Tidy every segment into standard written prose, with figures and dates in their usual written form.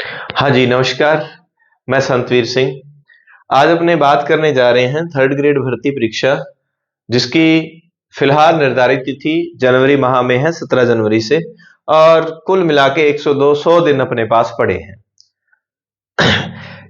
हाँ जी, नमस्कार। मैं संतवीर सिंह। आज अपने बात करने जा रहे हैं थर्ड ग्रेड भर्ती परीक्षा, जिसकी फिलहाल निर्धारित तिथि जनवरी माह में है, 17 जनवरी से। और कुल मिला के 100 दिन अपने पास पड़े हैं।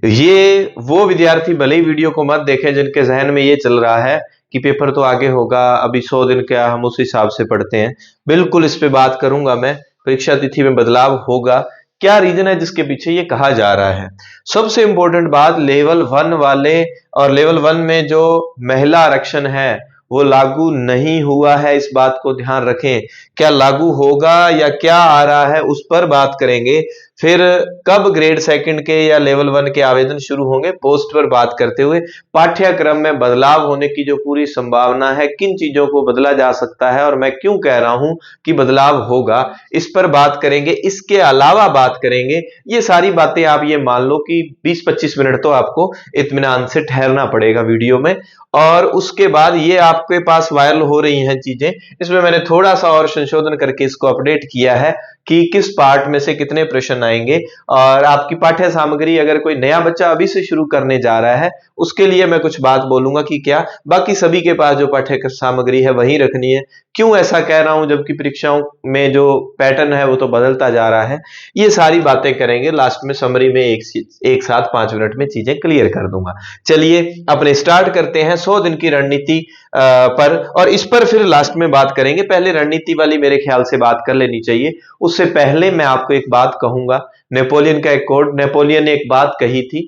ये वो विद्यार्थी भले ही वीडियो को मत देखें जिनके जहन में ये चल रहा है कि पेपर तो आगे होगा, अभी 100 दिन क्या, हम उस हिसाब से पढ़ते हैं। बिल्कुल इस पे बात करूंगा मैं। परीक्षा तिथि में बदलाव होगा, क्या रीजन है जिसके पीछे ये कहा जा रहा है। सबसे इंपॉर्टेंट बात, लेवल 1 वाले और लेवल 1 में जो महिला आरक्षण है वो लागू नहीं हुआ है, इस बात को ध्यान रखें। क्या लागू होगा या क्या आ रहा है उस पर बात करेंगे। फिर कब ग्रेड सेकंड के या लेवल 1 के आवेदन शुरू होंगे, पोस्ट पर बात करते हुए पाठ्यक्रम में बदलाव होने की जो पूरी संभावना है, किन चीजों को बदला जा सकता है और मैं क्यों कह रहा हूं कि बदलाव होगा, इस पर बात करेंगे। इसके अलावा बात करेंगे, ये सारी बातें आप ये मान लो कि 20-25 मिनट तो आपको इत्मीनान से ठहरना पड़ेगा वीडियो में। और उसके बाद ये आपके पास वायरल हो रही हैं चीजें, इसमें मैंने थोड़ा सा और संशोधन करके इसको अपडेट किया है कि किस पार्ट में से कितने प्रश्न आएंगे। और आपकी पाठ्य सामग्री, अगर कोई नया बच्चा अभी से शुरू करने जा रहा है, उसके लिए मैं कुछ बात बोलूंगा कि क्या बाकी सभी के पास जो पाठ्य सामग्री है वही रखनी है। क्यों ऐसा कह रहा हूं, जबकि परीक्षाओं में जो पैटर्न है वो तो बदलता जा रहा है। ये सारी बातें करेंगे, लास्ट में समरी में एक साथ 5 मिनट में चीजें क्लियर कर दूंगा। चलिए अपने स्टार्ट करते हैं 100 दिन की रणनीति पर, और इस पर फिर लास्ट में बात करेंगे। पहले रणनीति वाली मेरे ख्याल से बात कर लेनी चाहिए। उससे पहले मैं आपको एक बात कहूंगा, नेपोलियन का एक कोट। नेपोलियन ने एक बात कही थी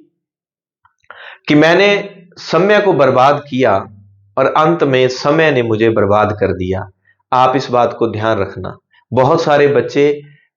कि मैंने समय को बर्बाद किया और अंत में समय ने मुझे बर्बाद कर दिया। आप इस बात को ध्यान रखना। बहुत सारे बच्चे,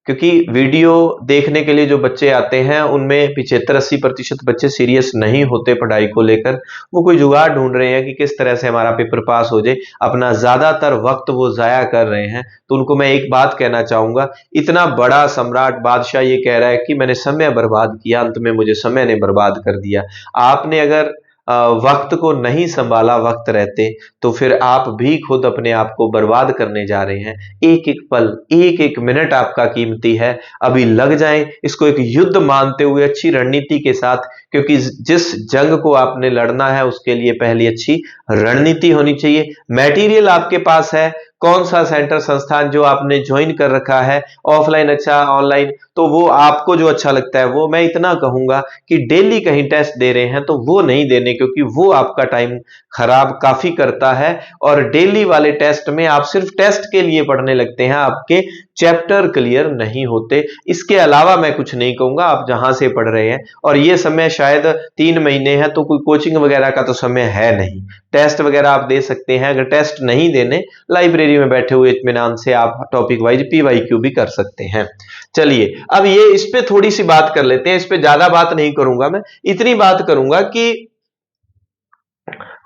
क्योंकि वीडियो देखने के लिए जो बच्चे आते हैं उनमें 75-80% बच्चे सीरियस नहीं होते पढ़ाई को लेकर। वो कोई जुगाड़ ढूंढ रहे हैं कि किस तरह से हमारा पेपर पास हो जाए, अपना ज्यादातर वक्त वो जाया कर रहे हैं। तो उनको मैं एक बात कहना चाहूंगा, इतना बड़ा सम्राट बादशाह ये कह रहा है कि मैंने समय बर्बाद किया, अंत में मुझे समय ने बर्बाद कर दिया। आपने अगर वक्त को नहीं संभाला वक्त रहते, तो फिर आप भी खुद अपने आप को बर्बाद करने जा रहे हैं। एक एक पल, एक एक मिनट आपका कीमती है। अभी लग जाएं, इसको एक युद्ध मानते हुए अच्छी रणनीति के साथ, क्योंकि जिस जंग को आपने लड़ना है उसके लिए पहली अच्छी रणनीति होनी चाहिए। मटेरियल आपके पास है, कौन सा सेंटर संस्थान जो आपने ज्वाइन कर रखा है, ऑफलाइन अच्छा ऑनलाइन, तो वो आपको जो अच्छा लगता है। वो मैं इतना कहूंगा कि डेली कहीं टेस्ट दे रहे हैं तो वो नहीं देने, क्योंकि वो आपका टाइम खराब काफी करता है। और डेली वाले टेस्ट में आप सिर्फ टेस्ट के लिए पढ़ने लगते हैं, आपके चैप्टर क्लियर नहीं होते। इसके अलावा मैं कुछ नहीं कहूंगा, आप जहां से पढ़ रहे हैं। और ये समय शायद 3 महीने है, तो कोई कोचिंग वगैरह का तो समय है नहीं। टेस्ट वगैरह आप दे सकते हैं। अगर टेस्ट नहीं देने, लाइब्रेरी में बैठे हुए इत्मीनान से आप टॉपिक वाइज PYQ भी कर सकते हैं। चलिए अब ये इस पे थोड़ी सी बात कर लेते हैं। इस पे ज्यादा बात नहीं करूंगा, मैं इतनी बात करूंगा कि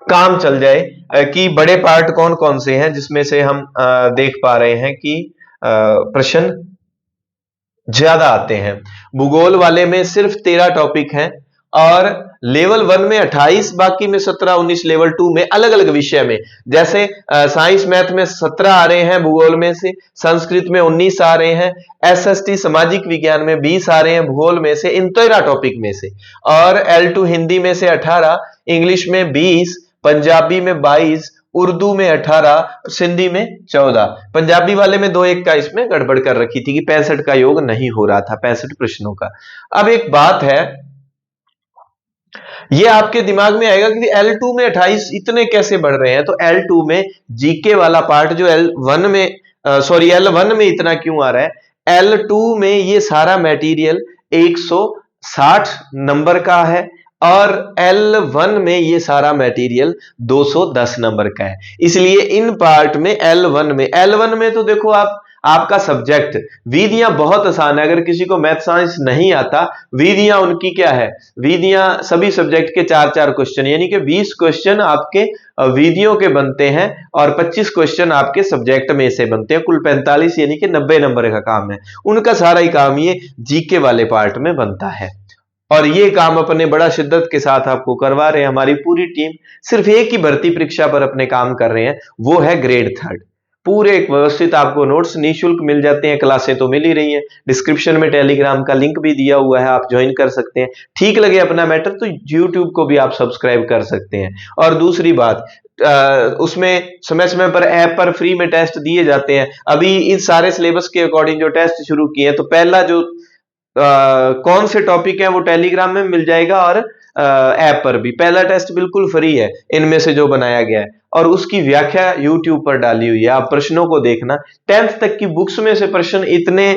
काम चल जाए कि बड़े पार्ट कौन कौन से हैं जिसमें से हम देख पा रहे हैं कि प्रश्न ज्यादा आते हैं। भूगोल वाले में सिर्फ 13 टॉपिक हैं, और लेवल 1 में 28, बाकी में 17-19 लेवल 2 में अलग अलग विषय में। जैसे साइंस मैथ में 17 आ रहे हैं भूगोल में से, संस्कृत में 19 आ रहे हैं, SST सामाजिक विज्ञान में 20 आ रहे हैं भूगोल में से, इन 13 टॉपिक में से। और L2 हिंदी में से 18, इंग्लिश में 20, पंजाबी में 22, उर्दू में 18, सिंधी में 14। पंजाबी वाले में 2-1 का इसमें गड़बड़ कर रखी थी कि 65 का योग नहीं हो रहा था, 65 प्रश्नों का। अब एक बात है, ये आपके दिमाग में आएगा कि L2 में 28 इतने कैसे बढ़ रहे हैं। तो L2 में जीके वाला पार्ट जो L1 में L1 में इतना क्यों आ रहा है, L2 में ये सारा मटेरियल 160 नंबर का है, और L1 में ये सारा मटेरियल 210 नंबर का है। इसलिए इन पार्ट में L1 में तो देखो आपका सब्जेक्ट विधियां बहुत आसान है। अगर किसी को मैथ साइंस नहीं आता, विधियां उनकी क्या है, विधियां सभी सब्जेक्ट के 4-4 क्वेश्चन, यानी कि 20 क्वेश्चन आपके विधियों के बनते हैं, और 25 क्वेश्चन आपके सब्जेक्ट में से बनते हैं। कुल 45, यानी कि 90 नंबर का काम है। उनका सारा ही काम ये जीके वाले पार्ट में बनता है, और ये काम अपने बड़ा शिद्दत के साथ आपको करवा रहे हैं। हमारी पूरी टीम सिर्फ एक ही भर्ती परीक्षा पर अपने काम कर रहे हैं, वो है ग्रेड 3। पूरे एक व्यवस्थित आपको नोट्स निःशुल्क मिल जाते हैं। क्लासें तो मिल ही रही हैं, डिस्क्रिप्शन में टेलीग्राम का लिंक भी दिया हुआ है, आप ज्वाइन कर सकते हैं। ठीक लगे अपना मैटर तो यूट्यूब को भी आप सब्सक्राइब कर सकते हैं। और दूसरी बात, उसमें समय समय पर ऐप पर फ्री में टेस्ट दिए जाते हैं। अभी इस सारे सिलेबस के अकॉर्डिंग जो टेस्ट शुरू किए हैं, तो पहला जो कौन से टॉपिक है वो टेलीग्राम में मिल जाएगा और ऐप पर भी। पहला टेस्ट बिल्कुल फ्री है इनमें से जो बनाया गया है, और उसकी व्याख्या यूट्यूब पर डाली हुई है, आप प्रश्नों को देखना। 10th तक की बुक्स में से प्रश्न इतने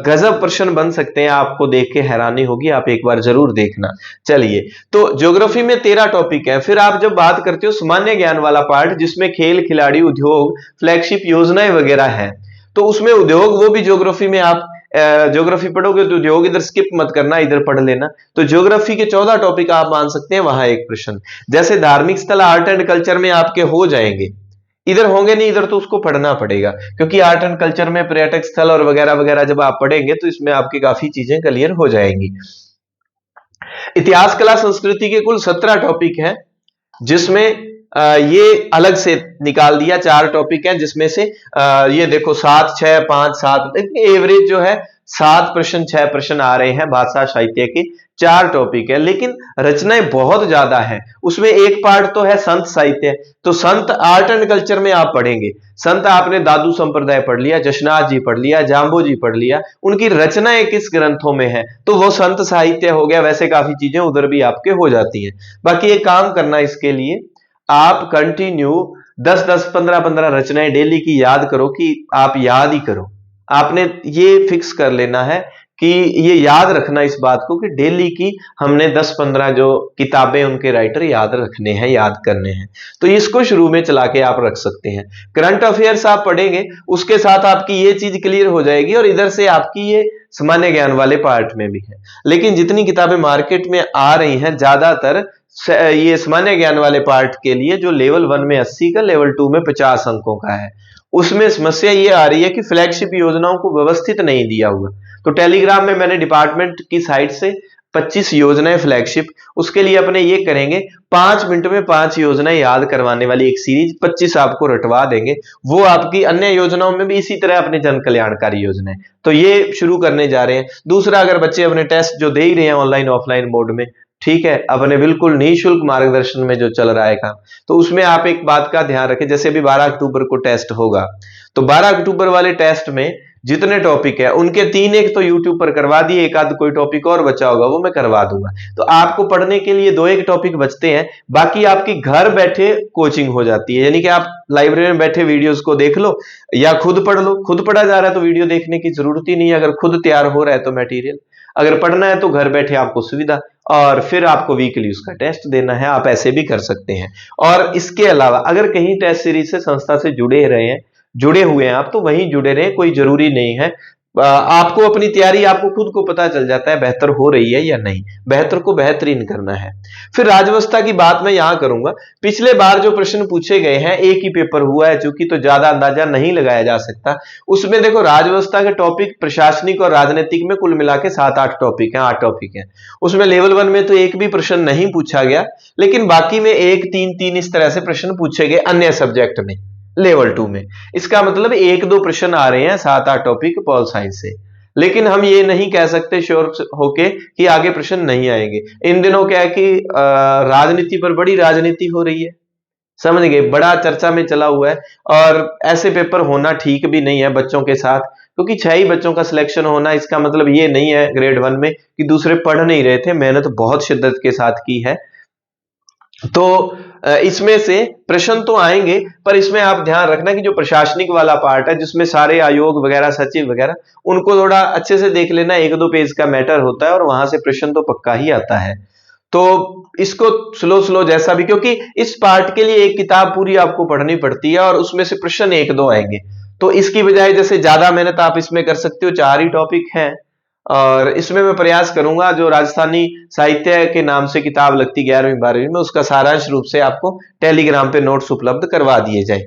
गजब प्रश्न बन सकते हैं, आपको देख के हैरानी होगी, आप एक बार जरूर देखना। चलिए, तो ज्योग्राफी में 13 टॉपिक है। फिर आप जब बात करते हो सामान्य ज्ञान वाला पार्ट, जिसमें खेल खिलाड़ी, उद्योग, फ्लैगशिप योजनाएं वगैरह है, तो उसमें उद्योग, वो भी ज्योग्राफी में आप ज्योग्राफी पढ़ोगे तो उद्योग इधर स्किप मत करना, इधर पढ़ लेना। तो ज्योग्राफी के 14 टॉपिक आप मान सकते हैं, वहां एक प्रश्न। जैसे धार्मिक स्थल, आर्ट एंड कल्चर में आपके हो जाएंगे, इधर होंगे नहीं, इधर तो उसको पढ़ना पड़ेगा, क्योंकि आर्ट एंड कल्चर में पर्यटक स्थल और वगैरह वगैरह जब आप पढ़ेंगे तो इसमें आपकी काफी चीजें क्लियर हो जाएंगी। इतिहास, कला, संस्कृति के कुल 17 टॉपिक हैं, जिसमें ये अलग से निकाल दिया 4 टॉपिक हैं, जिसमें से ये देखो 7, 6, 5, 7, एवरेज जो है 7 प्रश्न 6 प्रश्न आ रहे हैं भाषा साहित्य के। 4 टॉपिक है, लेकिन रचनाएं बहुत ज्यादा है। उसमें एक पार्ट तो है संत साहित्य, तो संत आर्ट एंड कल्चर में आप पढ़ेंगे। संत आपने दादू संप्रदाय पढ़ लिया, जशनाथ जी पढ़ लिया, जाम्बो जी पढ़ लिया, उनकी रचनाएं किस ग्रंथों में है, तो वो संत साहित्य हो गया। वैसे काफी चीजें उधर भी आपके हो जाती हैं। बाकी एक काम करना, इसके लिए आप कंटिन्यू 10-10, 15-15 रचनाएं डेली की याद करो, कि आप याद ही करो। आपने ये फिक्स कर लेना है कि ये याद रखना इस बात को, कि डेली की हमने 10-15 जो किताबें उनके राइटर याद रखने हैं, याद करने हैं। तो इसको शुरू में चला के आप रख सकते हैं। करंट अफेयर्स आप पढ़ेंगे, उसके साथ आपकी ये चीज क्लियर हो जाएगी, और इधर से आपकी ये सामान्य ज्ञान वाले पार्ट में भी है। लेकिन जितनी किताबें मार्केट में आ रही हैं, ज्यादातर ये सामान्य ज्ञान वाले पार्ट के लिए, जो लेवल 1 में 80 का, लेवल 2 में 50 अंकों का है, उसमें समस्या ये आ रही है कि फ्लैगशिप योजनाओं को व्यवस्थित नहीं दिया हुआ। तो टेलीग्राम में मैंने डिपार्टमेंट की साइट से 25 योजनाएं फ्लैगशिप, उसके लिए अपने ये करेंगे 5 मिनट में 5 योजनाएं याद करवाने वाली एक सीरीज 25 आपको रटवा देंगे। वो आपकी अन्य योजनाओं में भी इसी तरह अपने जन कल्याणकारी योजनाएं, तो ये शुरू करने जा रहे हैं। दूसरा, अगर बच्चे अपने टेस्ट जो दे ही रहे हैं ऑनलाइन ऑफलाइन मोड में, ठीक है, अपने बिल्कुल निःशुल्क मार्गदर्शन में जो चल रहा है काम, तो उसमें आप एक बात का ध्यान रखें। जैसे अभी 12 अक्टूबर को टेस्ट होगा, तो 12 अक्टूबर वाले टेस्ट में जितने टॉपिक है उनके 3 एक तो यूट्यूब पर करवा दिए, एक आध कोई टॉपिक और बचा होगा वो मैं करवा दूंगा। तो आपको पढ़ने के लिए 2-1 टॉपिक बचते हैं, बाकी आपकी घर बैठे कोचिंग हो जाती है। यानी कि आप लाइब्रेरी में बैठे वीडियोस को देख लो या खुद पढ़ लो। खुद पढ़ा जा रहा है तो वीडियो देखने की जरूरत ही नहीं है, अगर खुद तैयार हो रहा है तो मटेरियल। अगर पढ़ना है तो घर बैठे आपको सुविधा, और फिर आपको वीकली उसका टेस्ट देना है, आप ऐसे भी कर सकते हैं। और इसके अलावा अगर कहीं टेस्ट सीरीज से संस्था से जुड़े हुए हैं आप, तो वहीं जुड़े रहे, कोई जरूरी नहीं है। आपको अपनी तैयारी, आपको खुद को पता चल जाता है बेहतर हो रही है या नहीं, बेहतर को बेहतरीन करना है। फिर राजवस्था की बात मैं यहां करूंगा। पिछले बार जो प्रश्न पूछे गए हैं, एक ही पेपर हुआ है चूंकि, तो ज्यादा अंदाजा नहीं लगाया जा सकता। उसमें देखो, राजवस्था के टॉपिक प्रशासनिक और राजनीतिक में कुल मिला के 7-8 टॉपिक हैं, 8 टॉपिक हैं। उसमें लेवल 1 में तो एक भी प्रश्न नहीं पूछा गया, लेकिन बाकी में 1, 3, 3 इस तरह से प्रश्न पूछे गए अन्य सब्जेक्ट में लेवल 2 में। इसका मतलब 1-2 प्रश्न आ रहे हैं 7-8 टॉपिक पॉल साइंस से, लेकिन हम ये नहीं कह सकते श्योर होके कि आगे प्रश्न नहीं आएंगे। इन दिनों क्या है कि राजनीति पर बड़ी राजनीति हो रही है, समझ गए, बड़ा चर्चा में चला हुआ है, और ऐसे पेपर होना ठीक भी नहीं है बच्चों के साथ, क्योंकि 6 ही बच्चों का सिलेक्शन होना, इसका मतलब ये नहीं है ग्रेड 1 में कि दूसरे पढ़ नहीं रहे थे, मेहनत बहुत शिद्दत के साथ की है। तो इसमें से प्रश्न तो आएंगे, पर इसमें आप ध्यान रखना कि जो प्रशासनिक वाला पार्ट है, जिसमें सारे आयोग वगैरह, सचिव वगैरह, उनको थोड़ा अच्छे से देख लेना। 1-2 पेज का मैटर होता है और वहां से प्रश्न तो पक्का ही आता है। तो इसको स्लो जैसा भी, क्योंकि इस पार्ट के लिए एक किताब पूरी आपको पढ़नी पड़ती है और उसमें से प्रश्न 1-2 आएंगे। तो इसकी बजाय जैसे ज्यादा मेहनत आप इसमें कर सकते हो, 4 ही टॉपिक हैं, और इसमें मैं प्रयास करूंगा जो राजस्थानी साहित्य के नाम से किताब लगती 11वीं 12वीं में, उसका सारांश रूप से आपको टेलीग्राम पे नोट्स उपलब्ध करवा दिए जाए।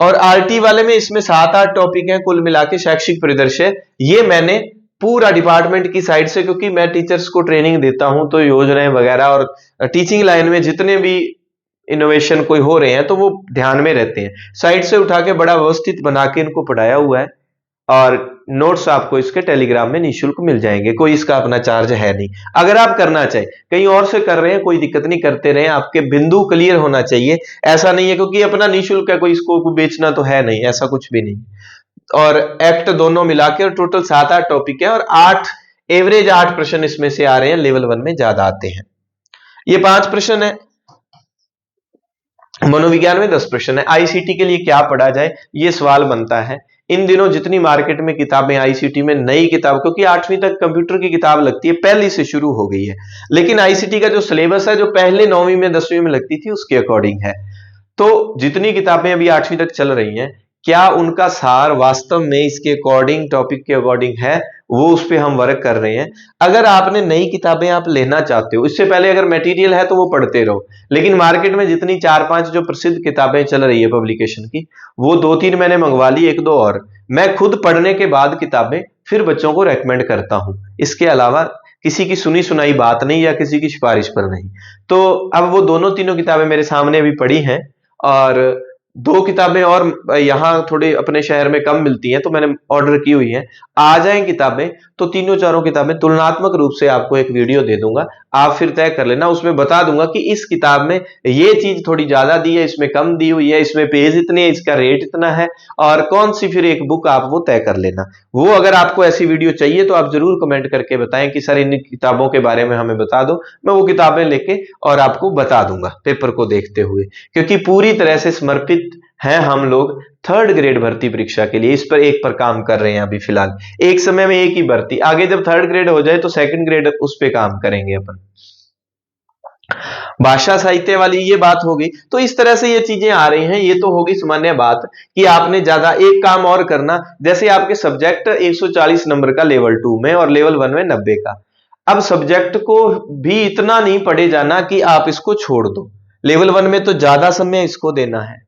और आरटी वाले में इसमें 7-8 टॉपिक हैं कुल मिला के। शैक्षिक परिदृश्य, ये मैंने पूरा डिपार्टमेंट की साइड से, क्योंकि मैं टीचर्स को ट्रेनिंग देता हूं, तो योजनाएं वगैरह और टीचिंग लाइन में जितने भी इनोवेशन कोई हो रहे हैं तो वो ध्यान में रहते हैं। साइट से उठा के बड़ा व्यवस्थित बना के इनको पढ़ाया हुआ है, और नोट्स आपको इसके टेलीग्राम में निःशुल्क मिल जाएंगे, कोई इसका अपना चार्ज है नहीं। अगर आप करना चाहे, कहीं और से कर रहे हैं कोई दिक्कत नहीं, करते रहे, आपके बिंदु क्लियर होना चाहिए। ऐसा नहीं है क्योंकि अपना निःशुल्क है कोई इसको बेचना तो है नहीं, ऐसा कुछ भी नहीं। और एक्ट दोनों मिला के टोटल 7-8 टॉपिक है, और 8 एवरेज 8 प्रश्न इसमें से आ रहे हैं, लेवल 1 में ज्यादा आते हैं। ये 5 प्रश्न है, मनोविज्ञान में 10 प्रश्न है। आईसीटी के लिए क्या पढ़ा जाए, ये सवाल बनता है। इन दिनों जितनी मार्केट में किताबें आईसीटी में, नई किताब, क्योंकि 8वीं तक कंप्यूटर की किताब लगती है, पहली से शुरू हो गई है, लेकिन आईसीटी का जो सिलेबस है जो पहले 9वीं में 10वीं में लगती थी उसके अकॉर्डिंग है। तो जितनी किताबें अभी 8वीं तक चल रही हैं, क्या उनका सार वास्तव में इसके अकॉर्डिंग, टॉपिक के अकॉर्डिंग है, वो उस पर हम वर्क कर रहे हैं। अगर आपने नई किताबें आप लेना चाहते हो, इससे पहले अगर मटेरियल है तो वो पढ़ते रहो, लेकिन मार्केट में जितनी 4-5 जो प्रसिद्ध किताबें चल रही है पब्लिकेशन की, वो 2-3 मैंने मंगवा ली, 1-2 और मैं खुद पढ़ने के बाद किताबें फिर बच्चों को रेकमेंड करता हूं। इसके अलावा किसी की सुनी सुनाई बात नहीं, या किसी की सिफारिश पर नहीं। तो अब वो दोनों तीनों किताबें मेरे सामने अभी पड़ी हैं, और 2 किताबें और यहाँ थोड़े अपने शहर में कम मिलती हैं तो मैंने ऑर्डर की हुई है। आ जाएं किताबें तो तीनों चारों किताबें तुलनात्मक रूप से आपको एक वीडियो दे दूंगा, आप फिर तय कर लेना। उसमें बता दूंगा कि इस किताब में ये चीज थोड़ी ज्यादा दी है, इसमें कम दी हुई है, इसमें पेज इतने, इसका रेट इतना है, और कौन सी फिर एक बुक आप वो तय कर लेना। वो अगर आपको ऐसी वीडियो चाहिए तो आप जरूर कमेंट करके बताएं कि सर इन किताबों के बारे में हमें बता दो, मैं वो किताबें लेके और आपको बता दूंगा पेपर को देखते हुए। क्योंकि पूरी तरह से समर्पित हैं हम लोग 3rd ग्रेड भर्ती परीक्षा के लिए, इस पर एक पर काम कर रहे हैं अभी फिलहाल। एक समय में एक ही भर्ती, आगे जब 3rd ग्रेड हो जाए तो 2nd ग्रेड उस पर काम करेंगे अपन। भाषा साहित्य वाली ये बात होगी। तो इस तरह से ये चीजें आ रही हैं। ये तो होगी सामान्य बात कि आपने ज्यादा एक काम और करना, जैसे आपके सब्जेक्ट 140 नंबर का लेवल 2 में और लेवल 1 में 90 का। अब सब्जेक्ट को भी इतना नहीं पढ़े जाना कि आप इसको छोड़ दो। लेवल 1 में तो ज्यादा समय इसको देना है,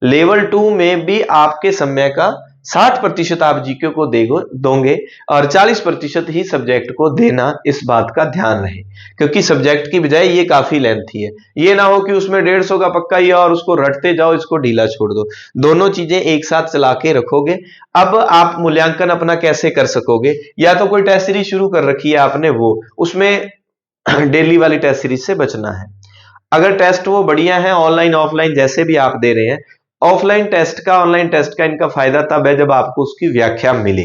लेवल 2 में भी आपके समय का 60% आप जीके को दोगे और 40% ही सब्जेक्ट को देना, इस बात का ध्यान रहे। क्योंकि सब्जेक्ट की बजाय ये काफी लेंथी है। ये ना हो कि उसमें 150 का पक्का ही है और उसको रटते जाओ, इसको ढीला छोड़ दो। दोनों चीजें एक साथ चला के रखोगे। अब आप मूल्यांकन अपना कैसे कर सकोगे, या तो कोई टेस्ट सीरीज शुरू कर रखी है आपने, वो उसमें डेली वाली टेस्ट सीरीज से बचना है। अगर टेस्ट वो बढ़िया है, ऑनलाइन ऑफलाइन जैसे भी आप दे रहे हैं, ऑफलाइन टेस्ट का ऑनलाइन टेस्ट का इनका फायदा तब है जब आपको उसकी व्याख्या मिले,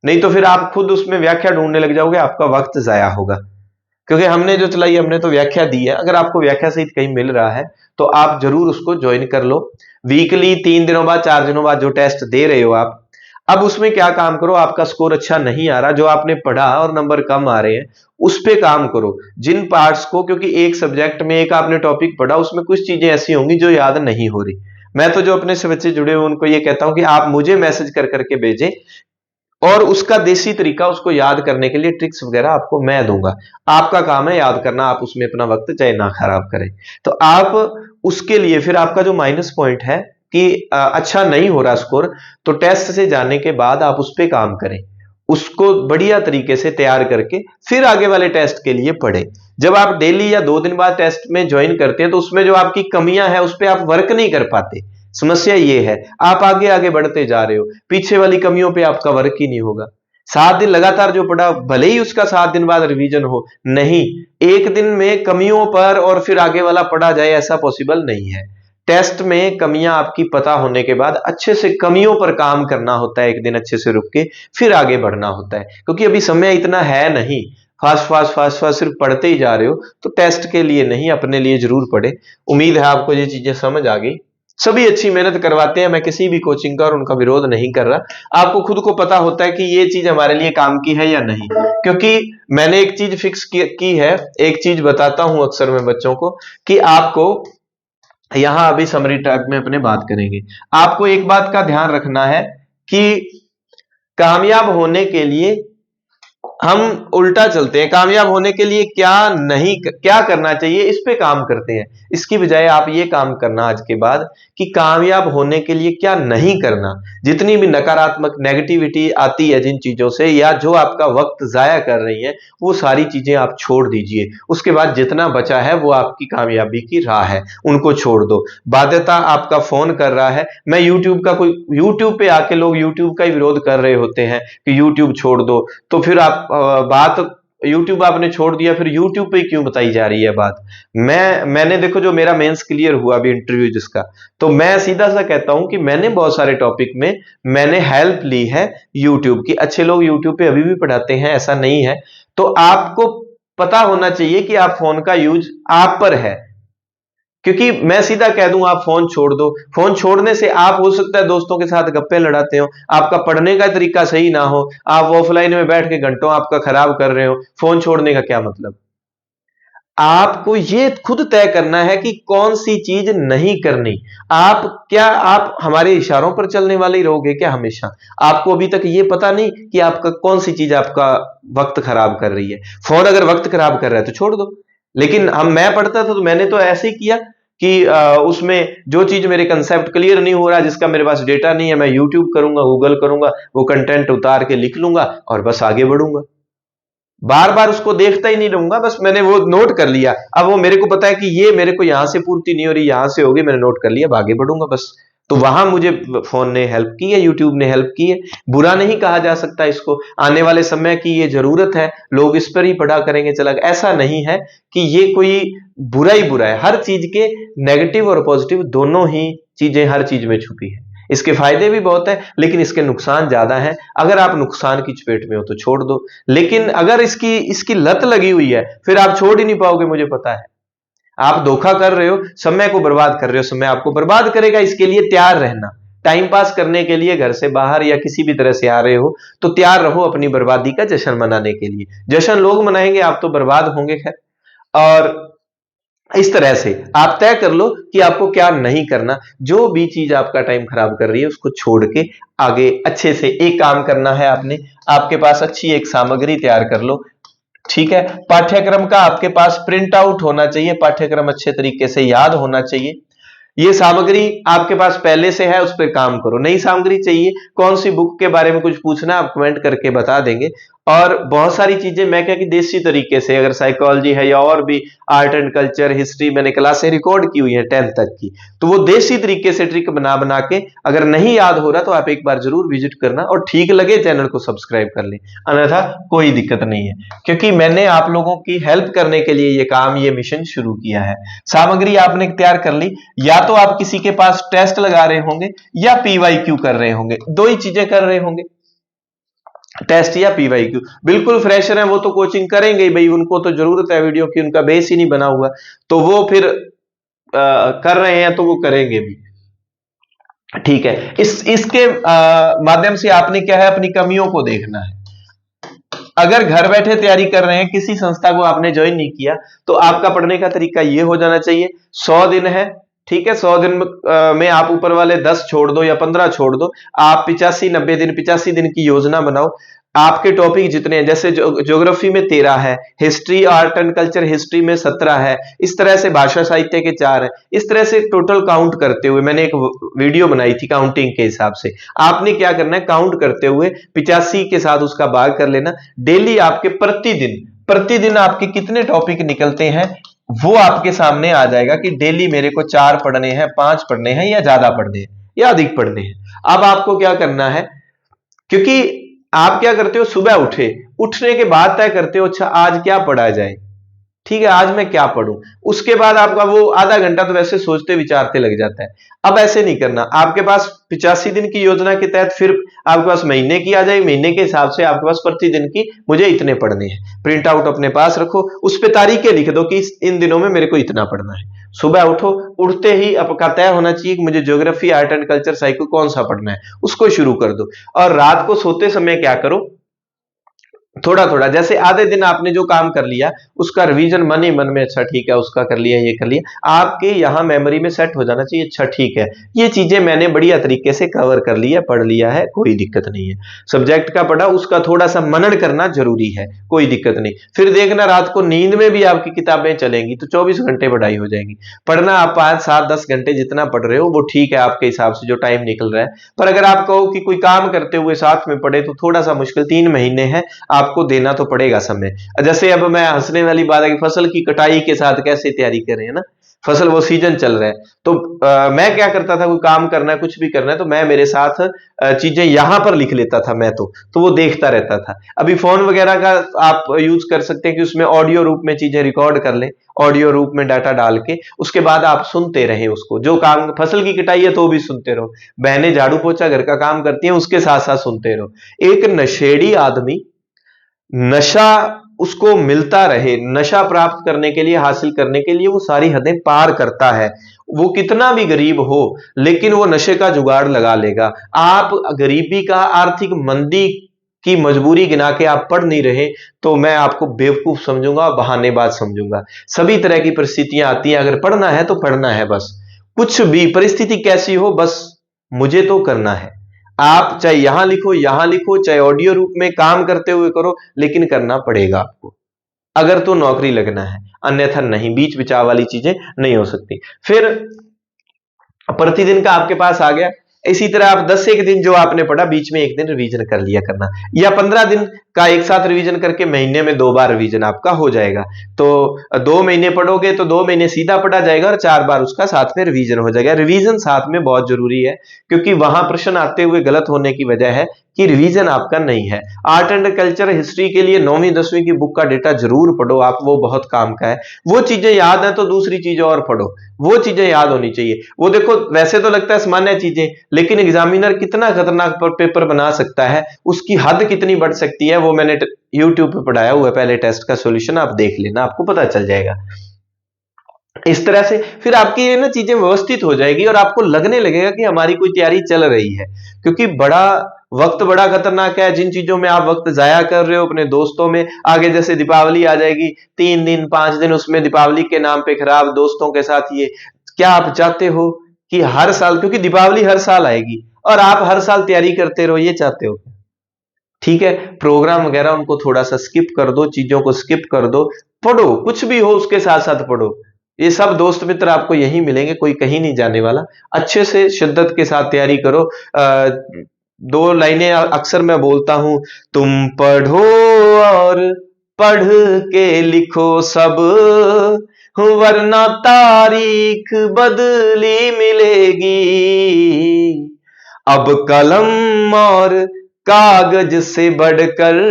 नहीं तो फिर आप खुद उसमें व्याख्या ढूंढने लग जाओगे, आपका वक्त जाया होगा। क्योंकि हमने जो चलाई, हमने तो व्याख्या दी है। अगर आपको व्याख्या सहित कहीं मिल रहा है तो आप जरूर उसको ज्वाइन कर लो। वीकली 3 दिनों बाद, 4 दिनों बाद जो टेस्ट दे रहे हो आप, अब उसमें क्या काम करो, आपका स्कोर अच्छा नहीं आ रहा, जो आपने पढ़ा और नंबर कम आ रहे हैं, उस पे काम करो। जिन पार्ट्स को, क्योंकि एक सब्जेक्ट में एक आपने टॉपिक पढ़ा, उसमें कुछ चीजें ऐसी होंगी जो याद नहीं हो रही। मैं तो जो अपने से बच्चे जुड़े हुए उनको ये कहता हूं कि आप मुझे मैसेज कर करके भेजें, और उसका देसी तरीका, उसको याद करने के लिए ट्रिक्स वगैरह आपको मैं दूंगा। आपका काम है याद करना, आप उसमें अपना वक्त चाहे ना खराब करें। तो आप उसके लिए फिर आपका जो माइनस पॉइंट है कि अच्छा नहीं हो रहा स्कोर, तो टेस्ट से जाने के बाद आप उस पर काम करें, उसको बढ़िया तरीके से तैयार करके फिर आगे वाले टेस्ट के लिए पढ़ें। जब आप डेली या 2 दिन बाद टेस्ट में ज्वाइन करते हैं तो उसमें जो आपकी कमियां हैं उस पर आप वर्क नहीं कर पाते। समस्या ये है, आप आगे आगे बढ़ते जा रहे हो, पीछे वाली कमियों पे आपका वर्क ही नहीं होगा। 7 दिन लगातार जो पढ़ा, भले ही उसका 7 दिन बाद रिवीजन हो, नहीं, एक दिन में कमियों पर और फिर आगे वाला पढ़ा जाए, ऐसा पॉसिबल नहीं है। टेस्ट में कमियां आपकी पता होने के बाद अच्छे से कमियों पर काम करना होता है, एक दिन अच्छे से रुक के फिर आगे बढ़ना होता है। क्योंकि अभी समय इतना है नहीं, फास्ट फास्ट फास्ट फास्ट सिर्फ पढ़ते ही जा रहे हो, तो टेस्ट के लिए नहीं, अपने लिए जरूर पढ़े। उम्मीद है आपको ये चीजें समझ आ गई। सभी अच्छी मेहनत करवाते हैं, मैं किसी भी कोचिंग का और उनका विरोध नहीं कर रहा। आपको खुद को पता होता है कि ये चीज हमारे लिए काम की है या नहीं। क्योंकि मैंने एक चीज फिक्स की है, एक चीज बताता हूं अक्सर मैं बच्चों को, कि आपको यहां अभी समरी टाइप में अपने बात करेंगे। आपको एक बात का ध्यान रखना है कि कामयाब होने के लिए हम उल्टा चलते हैं। कामयाब होने के लिए क्या करना चाहिए, इस पे काम करते हैं। इसकी बजाय आप ये काम करना आज के बाद कि कामयाब होने के लिए क्या नहीं करना। जितनी भी नकारात्मक नेगेटिविटी आती है जिन चीजों से, या जो आपका वक्त जाया कर रही है, वो सारी चीजें आप छोड़ दीजिए। उसके बाद जितना बचा है वो आपकी कामयाबी की राह है, उनको छोड़ दो। बाध्यता आपका फोन कर रहा है, मैं यूट्यूब पे आके लोग यूट्यूब का ही विरोध कर रहे होते हैं कि यूट्यूब छोड़ दो। तो फिर आप बात यूट्यूब आपने छोड़ दिया, फिर यूट्यूब पे क्यों बताई जा रही है बात। मैंने देखो, जो मेरा मेंस क्लियर हुआ अभी इंटरव्यू जिसका, तो मैं सीधा सा कहता हूं कि मैंने बहुत सारे टॉपिक में मैंने हेल्प ली है यूट्यूब की। अच्छे लोग यूट्यूब पे अभी भी पढ़ाते हैं, ऐसा नहीं है। तो आपको पता होना चाहिए कि आप फोन का यूज आप पर है। क्योंकि मैं सीधा कह दूं आप फोन छोड़ दो, फोन छोड़ने से आप हो सकता है दोस्तों के साथ गप्पे लड़ाते हो, आपका पढ़ने का तरीका सही ना हो, आप ऑफलाइन में बैठ के घंटों आपका खराब कर रहे हो। फोन छोड़ने का क्या मतलब। आपको ये खुद तय करना है कि कौन सी चीज नहीं करनी। आप हमारे इशारों पर चलने वाले ही रहोगे क्या हमेशा। आपको अभी तक ये पता नहीं कि आपका कौन सी चीज आपका वक्त खराब कर रही है। फोन अगर वक्त खराब कर रहा है तो छोड़ दो। लेकिन मैं पढ़ता था तो मैंने तो ऐसे ही किया कि उसमें जो चीज मेरे कंसेप्ट क्लियर नहीं हो रहा, जिसका मेरे पास डेटा नहीं है, मैं यूट्यूब करूंगा, गूगल करूंगा, वो कंटेंट उतार के लिख लूंगा और बस आगे बढ़ूंगा। बार बार उसको देखता ही नहीं रहूंगा, बस मैंने वो नोट कर लिया। अब वो मेरे को पता है कि ये मेरे को यहां से पूर्ति नहीं हो रही, यहां से होगी, मैंने नोट कर लिया, अब आगे बढ़ूंगा बस। तो वहां मुझे फोन ने हेल्प की है, यूट्यूब ने हेल्प की है। बुरा नहीं कहा जा सकता इसको। आने वाले समय की ये जरूरत है, लोग इस पर ही पढ़ा करेंगे चला, ऐसा नहीं है कि ये कोई बुरा है। हर चीज के नेगेटिव और पॉजिटिव दोनों ही चीजें हर चीज में छुपी है। इसके फायदे भी बहुत है, लेकिन इसके नुकसान ज्यादा है। अगर आप नुकसान की चपेट में हो तो छोड़ दो, लेकिन अगर इसकी इसकी लत लगी हुई है, फिर आप छोड़ ही नहीं पाओगे, मुझे पता है। आप धोखा कर रहे हो, समय को बर्बाद कर रहे हो, समय आपको बर्बाद करेगा। इसके लिए तैयार रहना। टाइम पास करने के लिए घर से बाहर या किसी भी तरह से आ रहे हो तो तैयार रहो अपनी बर्बादी का जश्न मनाने के लिए। जश्न लोग मनाएंगे, आप तो बर्बाद होंगे। खैर, और इस तरह से आप तय कर लो कि आपको क्या नहीं करना। जो भी चीज आपका टाइम खराब कर रही है उसको छोड़ के आगे अच्छे से एक काम करना है। आपके पास अच्छी एक सामग्री तैयार कर लो। ठीक है, पाठ्यक्रम का आपके पास प्रिंट आउट होना चाहिए, पाठ्यक्रम अच्छे तरीके से याद होना चाहिए। ये सामग्री आपके पास पहले से है, उस पर काम करो। नई सामग्री चाहिए, कौन सी बुक के बारे में कुछ पूछना आप कमेंट करके बता देंगे। और बहुत सारी चीजें मैं क्या कि देसी तरीके से, अगर साइकोलॉजी है या और भी आर्ट एंड कल्चर, हिस्ट्री, मैंने क्लासें रिकॉर्ड की हुई है 10th तक की, तो वो देसी तरीके से ट्रिक बना बना के, अगर नहीं याद हो रहा तो आप एक बार जरूर विजिट करना, और ठीक लगे चैनल को सब्सक्राइब कर लें, अन्यथा कोई दिक्कत नहीं है। क्योंकि मैंने आप लोगों की हेल्प करने के लिए ये मिशन शुरू किया है। सामग्री आपने तैयार कर ली, या तो आप किसी के पास टेस्ट लगा रहे होंगे या पीवाईक्यू कर रहे होंगे, दो ही चीजें कर रहे होंगे, टेस्ट या पीवाईक्यू। बिल्कुल फ्रेशर है वो तो कोचिंग करेंगे ही भाई, उनको तो जरूरत है वीडियो की, उनका बेस ही नहीं बना हुआ, तो वो फिर कर रहे हैं तो वो करेंगे भी। ठीक है, इसके माध्यम से आपने क्या है, अपनी कमियों को देखना है। अगर घर बैठे तैयारी कर रहे हैं, किसी संस्था को आपने ज्वाइन नहीं किया, तो आपका पढ़ने का तरीका ये हो जाना चाहिए। 100 दिन है, ठीक है, 100 दिन में आप ऊपर वाले 10 छोड़ दो या 15 छोड़ दो। आप 85 दिन की योजना बनाओ। आपके टॉपिक जितने हैं, जैसे ज्योग्राफी में 13 है, history, art and culture history में 17 है, इस तरह से भाषा साहित्य के 4 है। इस तरह से टोटल काउंट करते हुए मैंने एक वीडियो बनाई थी काउंटिंग के हिसाब से। आपने क्या करना है, काउंट करते हुए 85 के साथ उसका भाग कर लेना। डेली आपके प्रतिदिन आपके कितने टॉपिक निकलते हैं वो आपके सामने आ जाएगा कि डेली मेरे को 4 पढ़ने हैं, 5 पढ़ने हैं, या ज्यादा पढ़ने हैं या अधिक पढ़ने हैं। अब आपको क्या करना है, क्योंकि आप क्या करते हो, सुबह उठने के बाद तय करते हो अच्छा आज क्या पढ़ा जाए, ठीक है, आज मैं क्या पढ़ूं। उसके बाद आपका वो आधा घंटा तो वैसे सोचते विचारते लग जाता है। अब ऐसे नहीं करना, आपके पास 85 दिन की योजना के तहत फिर आपके पास महीने की आ जाए, महीने के हिसाब से आपके पास प्रतिदिन की मुझे इतने पढ़ने हैं। प्रिंट आउट अपने पास रखो, उस पर तारीखें लिख दो कि इन दिनों में मेरे को इतना पढ़ना है। सुबह उठते ही आपका तय होना चाहिए कि मुझे geography, art and culture, psycho कौन सा पढ़ना है, उसको शुरू कर दो। और रात को सोते समय क्या करो, थोड़ा थोड़ा, जैसे आधे दिन आपने जो काम कर लिया उसका रिवीजन मन ही मन में, अच्छा ठीक है उसका कर लिया, ये कर लिया, आपके यहां मेमोरी में सेट हो जाना चाहिए, अच्छा ठीक है ये चीजें मैंने बढ़िया तरीके से कवर कर लिया, पढ़ लिया है, कोई दिक्कत नहीं है। सब्जेक्ट का पढ़ा, उसका थोड़ा सा मनन करना जरूरी है, कोई दिक्कत नहीं। फिर देखना रात को नींद में भी आपकी किताबें चलेंगी तो 24 घंटे पढ़ाई हो जाएगी। पढ़ना आप 5 7 10 घंटे जितना पढ़ रहे हो वो ठीक है आपके हिसाब से जो टाइम निकल रहा है, पर अगर आप कहो कि कोई काम करते हुए साथ में पढ़े तो थोड़ा सा मुश्किल, 3 महीने है आपको देना तो पड़ेगा समय। जैसे अब मैं हंसने वाली बात है कि फसल की कटाई के साथ कैसे तैयारी करें, है ना, फसल वो सीजन चल रहा है तो मैं क्या करता था, कोई काम करना है कुछ भी करना है तो मैं मेरे साथ चीजें यहां पर लिख लेता था मैं, तो वो देखता रहता था। अभी फोन वगैरह का आप यूज कर सकते हैं कि उसमें ऑडियो रूप में चीजें रिकॉर्ड कर लें, ऑडियो रूप में डाटा डाल के उसके बाद आप सुनते रहें उसको, जो काम फसल की कटाई है तो भी सुनते रहो, बहनें झाड़ू पोछा घर का काम करती हैं उसके साथ साथ सुनते रहो। एक नशेड़ी आदमी नशा उसको मिलता रहे, नशा प्राप्त करने के लिए, हासिल करने के लिए वो सारी हदें पार करता है, वो कितना भी गरीब हो लेकिन वो नशे का जुगाड़ लगा लेगा। आप गरीबी का, आर्थिक मंदी की मजबूरी गिना के आप पढ़ नहीं रहे तो मैं आपको बेवकूफ समझूंगा, बहानेबाज समझूंगा। सभी तरह की परिस्थितियां आती हैं, अगर पढ़ना है तो पढ़ना है बस, कुछ भी परिस्थिति कैसी हो बस मुझे तो करना है। आप चाहे यहां लिखो चाहे ऑडियो रूप में काम करते हुए करो, लेकिन करना पड़ेगा आपको, अगर तो नौकरी लगना है, अन्यथा नहीं, बीच बिचाव वाली चीजें नहीं हो सकती। फिर प्रतिदिन का आपके पास आ गया, इसी तरह आप 10 एक दिन जो आपने पढ़ा बीच में एक दिन रिवीजन कर लिया करना, या 15 दिन का एक साथ रिवीजन करके महीने में 2 बार रिवीजन आपका हो जाएगा। तो 2 महीने पढ़ोगे तो 2 महीने सीधा पढ़ा जाएगा और 4 बार उसका साथ में रिवीजन हो जाएगा। रिवीजन साथ में बहुत जरूरी है क्योंकि वहां प्रश्न आते हुए गलत होने की वजह है कि रिवीजन आपका नहीं है। आर्ट एंड कल्चर हिस्ट्री के लिए 9वीं 10वीं की बुक का डेटा जरूर पढ़ो आप, वो बहुत काम का है। वो चीजें याद है तो दूसरी चीजें और पढ़ो, वो चीजें याद होनी चाहिए। वो देखो वैसे तो लगता है सामान्य चीजें, लेकिन एग्जामिनर कितना खतरनाक पेपर बना सकता है, उसकी हद कितनी बढ़ सकती है, वो मैंने यूट्यूब पे पढ़ाया हुआ है, पहले टेस्ट का सॉल्यूशन आप देख लेना, आपको पता चल जाएगा। इस तरह से फिर आपकी ये ना चीजें व्यवस्थित हो जाएगी और आपको लगने लगेगा कि हमारी कोई तैयारी चल रही है। क्योंकि वक्त बड़ा खतरनाक है, जिन चीजों में आप वक्त जाया कर रहे हो अपने दोस्तों में, आगे जैसे दीपावली आ जाएगी, 3 दिन 5 दिन उसमें दीपावली के नाम पे खराब दोस्तों के साथ, ये क्या आप चाहते हो कि हर साल, क्योंकि दीपावली हर साल आएगी और आप हर साल तैयारी करते रहो, ये चाहते हो? ठीक है, प्रोग्राम वगैरह उनको थोड़ा सा स्किप कर दो, चीजों को स्किप कर दो, पढ़ो कुछ भी हो उसके साथ साथ पढ़ो। ये सब दोस्त मित्र आपको यही मिलेंगे, कोई कहीं नहीं जाने वाला। अच्छे से शिद्दत के साथ तैयारी करो। 2 लाइनें अक्सर मैं बोलता हूं, तुम पढ़ो और पढ़ के लिखो सब, वरना तारीख बदली मिलेगी। अब कलम और कागज से बढ़कर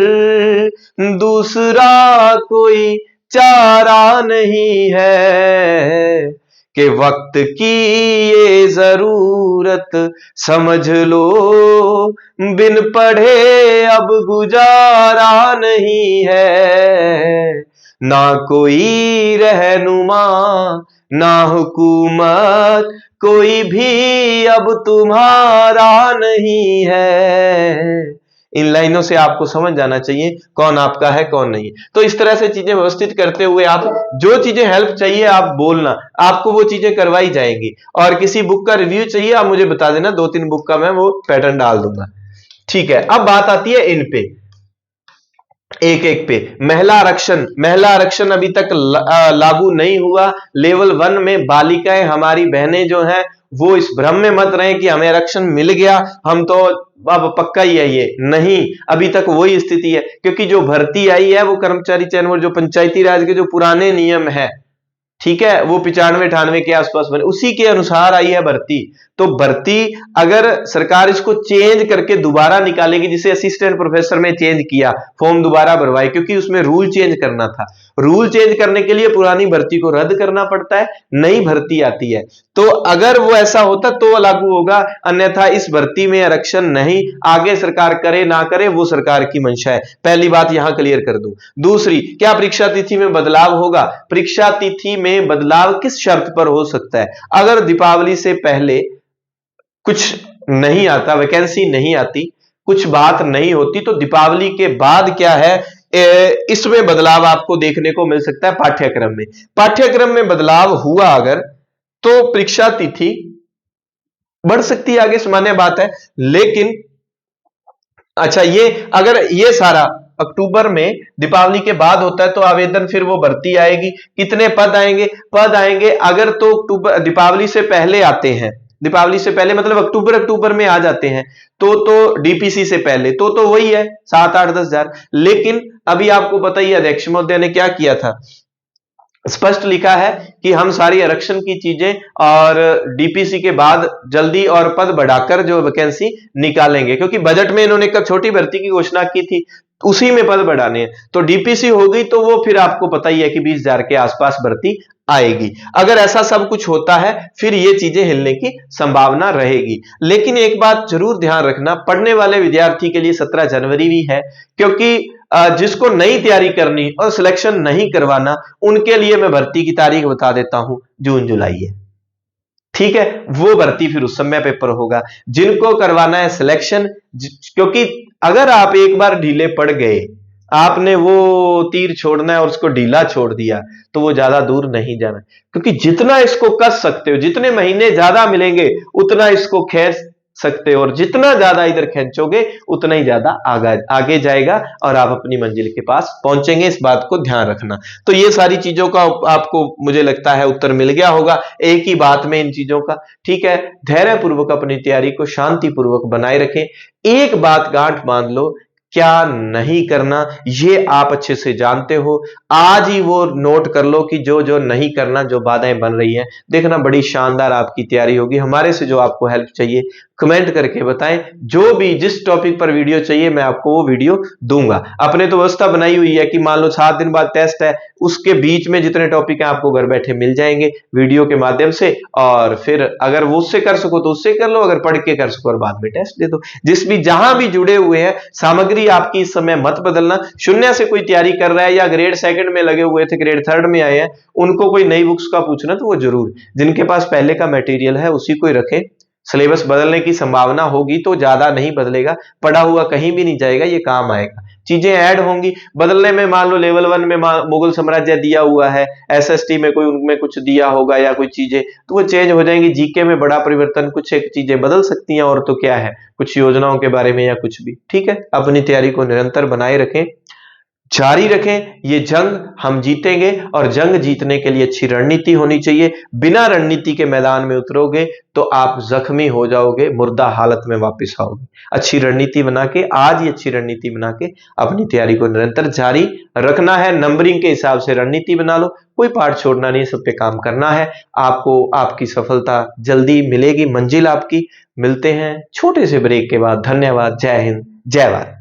दूसरा कोई चारा नहीं है, कि वक्त की ये जरूरत समझ लो, बिन पढ़े अब गुजारा नहीं है। ना कोई रहनुमा ना हुकूमत, कोई भी अब तुम्हारा नहीं है। इन लाइनों से आपको समझ जाना चाहिए कौन आपका है कौन नहीं। तो इस तरह से चीजें व्यवस्थित करते हुए आप जो चीजें हेल्प चाहिए आप बोलना, आपको वो चीजें करवाई जाएंगी। और किसी बुक का रिव्यू चाहिए आप मुझे बता देना, 2 3 बुक का मैं वो पैटर्न डाल दूंगा। ठीक है, अब बात आती है इन पे, एक एक पे। महिला आरक्षण, महिला आरक्षण अभी तक लागू नहीं हुआ। लेवल 1 में बालिकाएं, हमारी बहनें जो हैं वो इस भ्रम में मत रहे कि हमें आरक्षण मिल गया, हम तो अब पक्का ही है, ये नहीं, अभी तक वही स्थिति है। क्योंकि जो भर्ती आई है वो कर्मचारी चयन और जो पंचायती राज के जो पुराने नियम है, ठीक है, वो 95 98 के आसपास बने, उसी के अनुसार आई है भर्ती। तो भर्ती अगर सरकार इसको चेंज करके दोबारा निकालेगी, जिसे असिस्टेंट प्रोफेसर में चेंज किया, फॉर्म दोबारा भरवाए, क्योंकि उसमें रूल चेंज करना था। रूल चेंज करने के लिए पुरानी भर्ती को रद्द करना पड़ता है, नई भर्ती आती है। तो अगर वो ऐसा होता तो लागू होगा, अन्यथा इस भर्ती में आरक्षण नहीं। आगे सरकार करे ना करे वो सरकार की मंशा है, पहली बात यहां क्लियर कर दूं। दूसरी, क्या परीक्षा तिथि में बदलाव होगा? परीक्षा तिथि में बदलाव किस शर्त पर हो सकता है? अगर दीपावली से पहले कुछ नहीं आता, वैकेंसी नहीं आती, कुछ बात नहीं होती। तो दीपावली के बाद क्या है, इसमें बदलाव आपको देखने को मिल सकता है पाठ्यक्रम में। पाठ्यक्रम में बदलाव हुआ अगर, तो परीक्षा तिथि बढ़ सकती है आगे, सामान्य बात है। लेकिन अच्छा, ये अगर ये सारा अक्टूबर में दीपावली के बाद होता है तो आवेदन फिर वो भर्ती आएगी। कितने पद आएंगे? पद आएंगे अगर तो अक्टूबर दीपावली से पहले आते हैं, दीपावली से पहले मतलब अक्टूबर में आ जाते हैं तो डीपीसी से पहले तो वही है 7, 8, 10 हजार। लेकिन अभी आपको पता ही है अध्यक्ष महोदय ने क्या किया था, स्पष्ट लिखा है कि हम सारी आरक्षण की चीजें और डीपीसी के बाद जल्दी और पद बढ़ाकर जो वैकेंसी निकालेंगे, क्योंकि बजट में इन्होंने कब छोटी भर्ती की घोषणा की थी, उसी में पद बढ़ाने हैं। तो डीपीसी हो गई तो वो फिर आपको पता ही है कि 20,000 के आसपास भर्ती आएगी। अगर ऐसा सब कुछ होता है फिर ये चीजें हिलने की संभावना रहेगी। लेकिन एक बात जरूर ध्यान रखना, पढ़ने वाले विद्यार्थी के लिए 17 जनवरी भी है, क्योंकि जिसको नई तैयारी करनी और सिलेक्शन नहीं करवाना, उनके लिए मैं भर्ती की तारीख बता देता हूं, जून जुलाई है। ठीक है, वो भर्ती फिर उस समय पेपर होगा। जिनको करवाना है सिलेक्शन, क्योंकि अगर आप एक बार ढीले पड़ गए, आपने वो तीर छोड़ना है और उसको ढीला छोड़ दिया, तो वो ज्यादा दूर नहीं जाना, क्योंकि जितना इसको कस सकते हो, जितने महीने ज्यादा मिलेंगे उतना इसको खींच सकते हो, और जितना ज्यादा इधर खींचोगे उतना ही ज्यादा आगे जाएगा और आप अपनी मंजिल के पास पहुंचेंगे। इस बात को ध्यान रखना। तो ये सारी चीजों का आपको मुझे लगता है उत्तर मिल गया होगा एक ही बात में इन चीजों का। ठीक है, धैर्य पूर्वक अपनी तैयारी को शांति पूर्वक बनाए रखें। एक बात गांठ बांध लो, क्या नहीं करना ये आप अच्छे से जानते हो। आज ही वो नोट कर लो कि जो जो नहीं करना, जो बाधाएं बन रही हैं, देखना बड़ी शानदार आपकी तैयारी होगी। हमारे से जो आपको हेल्प चाहिए कमेंट करके बताएं। जो भी जिस टॉपिक पर वीडियो चाहिए मैं आपको वो वीडियो दूंगा। अपने तो व्यवस्था बनाई हुई है कि मान लो 7 दिन बाद टेस्ट है, उसके बीच में जितने टॉपिक हैं आपको घर बैठे मिल जाएंगे वीडियो के माध्यम से, और फिर अगर वो उससे कर सको तो उससे कर लो, अगर पढ़ के कर सको और बाद में टेस्ट दे दो। जिस भी जहां भी जुड़े हुए हैं, सामग्री आपकी इस समय मत बदलना। शून्य से कोई तैयारी कर रहा है या ग्रेड 2 में लगे हुए थे, ग्रेड 3 में आए हैं, उनको कोई नई बुक्स का पूछना तो वो जरूर, जिनके पास पहले का मटेरियल है उसी को ही रखें। सिलेबस बदलने की संभावना होगी तो ज्यादा नहीं बदलेगा, पढ़ा हुआ कहीं भी नहीं जाएगा, ये काम आएगा। चीजें ऐड होंगी बदलने में, मान लो लेवल 1 में मुगल साम्राज्य दिया हुआ है, एसएसटी में कोई उनमें कुछ दिया होगा या कोई चीजें, तो वो चेंज हो जाएंगी। जीके में बड़ा परिवर्तन, कुछ एक चीजें बदल सकती हैं, और तो क्या है, कुछ योजनाओं के बारे में या कुछ भी। ठीक है, अपनी तैयारी को निरंतर बनाए रखें, जारी रखें। ये जंग हम जीतेंगे, और जंग जीतने के लिए अच्छी रणनीति होनी चाहिए। बिना रणनीति के मैदान में उतरोगे तो आप जख्मी हो जाओगे, मुर्दा हालत में वापस आओगे। अच्छी रणनीति बना के, आज ही अच्छी रणनीति बना के अपनी तैयारी को निरंतर जारी रखना है। नंबरिंग के हिसाब से रणनीति बना लो, कोई पार्ट छोड़ना नहीं, सब पे काम करना है। आपको आपकी सफलता जल्दी मिलेगी, मंजिल आपकी। मिलते हैं छोटे से ब्रेक के बाद। धन्यवाद, जय हिंद, जय भारत।